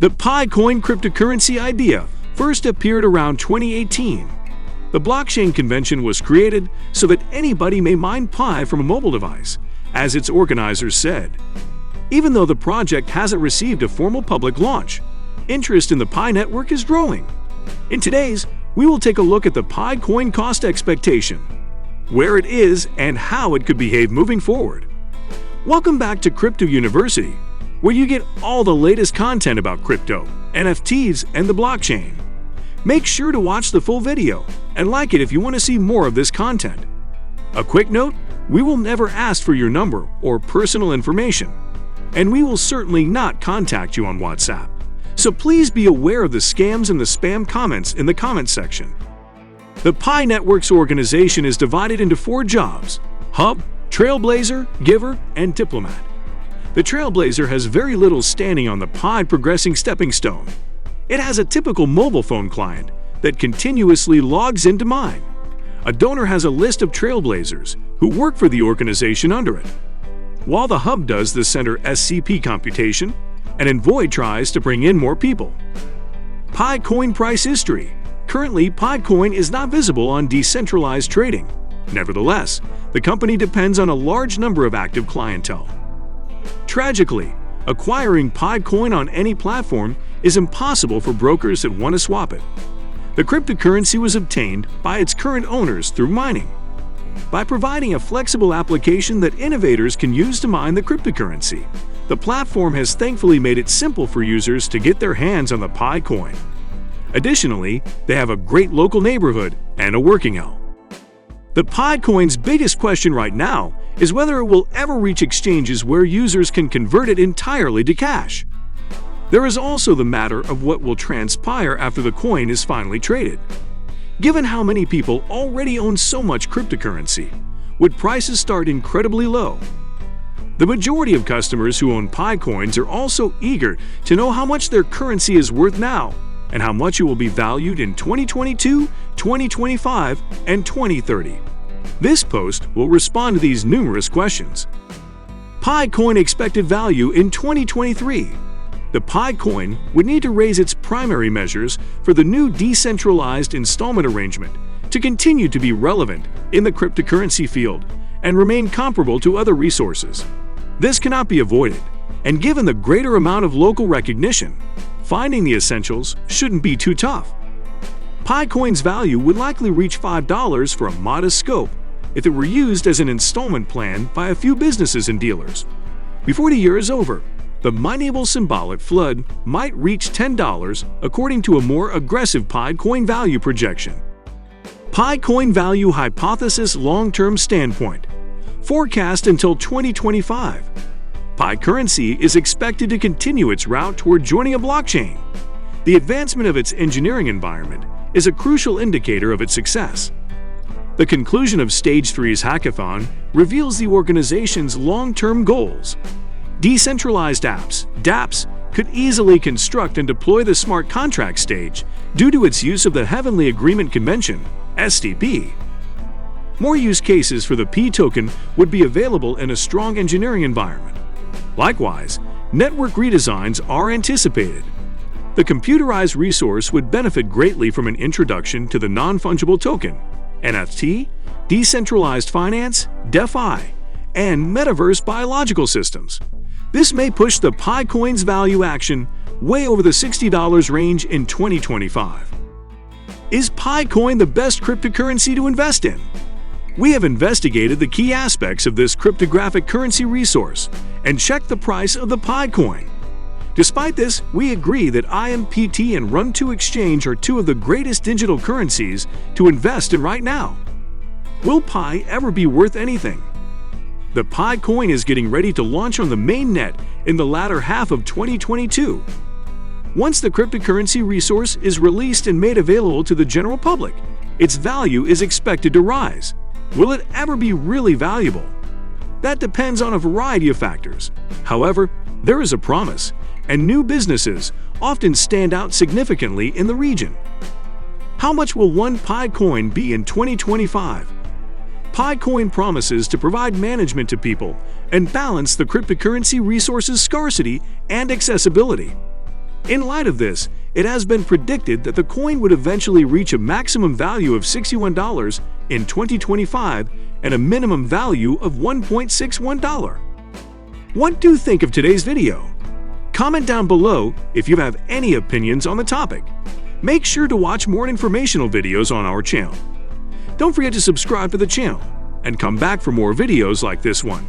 The ApeCoin cryptocurrency idea first appeared around 2018. The blockchain convention was created so that anybody may mine Pi from a mobile device, as its organizers said. Even though the project hasn't received a formal public launch, interest in the Pi network is growing. In today's, we will take a look at the ApeCoin cost expectation, where it is, and how it could behave moving forward. Welcome back to Crypto University, where you get all the latest content about crypto, NFTs, and the blockchain. Make sure to watch the full video and like it if you want to see more of this content. A quick note, we will never ask for your number or personal information, and we will certainly not contact you on WhatsApp. So please be aware of the scams and the spam comments in the comment section. The Pi Network's organization is divided into 4 jobs: Hub, Trailblazer, Giver, and Diplomat. The Trailblazer has very little standing on the Pi progressing stepping stone. It has a typical mobile phone client that continuously logs in to mine. A donor has a list of Trailblazers who work for the organization under it, while the Hub does the center SCP computation, and Envoy tries to bring in more people. ApeCoin price history. Currently, ApeCoin is not visible on decentralized trading. Nevertheless, the company depends on a large number of active clientele. Tragically, acquiring ApeCoin on any platform is impossible for brokers that want to swap it. The cryptocurrency was obtained by its current owners through mining. By providing a flexible application that innovators can use to mine the cryptocurrency, the platform has thankfully made it simple for users to get their hands on the ApeCoin. Additionally, they have a great local neighborhood and a working L. The ApeCoin's biggest question right now is whether it will ever reach exchanges where users can convert it entirely to cash. There is also the matter of what will transpire after the coin is finally traded. Given how many people already own so much cryptocurrency, would prices start incredibly low? The majority of customers who own ApeCoins are also eager to know how much their currency is worth now and how much it will be valued in 2022, 2025, and 2030. This post will respond to these numerous questions. ApeCoin expected value in 2023. The ApeCoin would need to raise its primary measures for the new decentralized installment arrangement to continue to be relevant in the cryptocurrency field and remain comparable to other resources. This cannot be avoided, and given the greater amount of local recognition, finding the essentials shouldn't be too tough. ApeCoin's value would likely reach $5 for a modest scope if it were used as an installment plan by a few businesses and dealers. Before the year is over, the mineable symbolic flood might reach $10 according to a more aggressive ApeCoin value projection. ApeCoin value hypothesis long-term standpoint. Forecast until 2025. Pi currency is expected to continue its route toward joining a blockchain. The advancement of its engineering environment is a crucial indicator of its success. The conclusion of Stage 3's hackathon reveals the organization's long-term goals. Decentralized apps, dApps, could easily construct and deploy the smart contract stage due to its use of the Heavenly Agreement Convention, SDP. More use cases for the P token would be available in a strong engineering environment. Likewise, network redesigns are anticipated. The computerized resource would benefit greatly from an introduction to the non-fungible token, NFT, decentralized finance, DeFi, and metaverse biological systems. This may push the ApeCoin's value action way over the $60 range in 2025. Is ApeCoin the best cryptocurrency to invest in? We have investigated the key aspects of this cryptographic currency resource and checked the price of the ApeCoin. Despite this, we agree that IMPT and Run2 Exchange are 2 of the greatest digital currencies to invest in right now. Will Pi ever be worth anything? The ApeCoin is getting ready to launch on the mainnet in the latter half of 2022. Once the cryptocurrency resource is released and made available to the general public, its value is expected to rise. Will it ever be really valuable? That depends on a variety of factors. However, there is a promise, and new businesses often stand out significantly in the region. How much will one ApeCoin be in 2025? ApeCoin promises to provide management to people and balance the cryptocurrency resources' scarcity and accessibility. In light of this, it has been predicted that the coin would eventually reach a maximum value of $61 in 2025 and a minimum value of $1.61. What do you think of today's video? Comment down below if you have any opinions on the topic. Make sure to watch more informational videos on our channel. Don't forget to subscribe to the channel and come back for more videos like this one.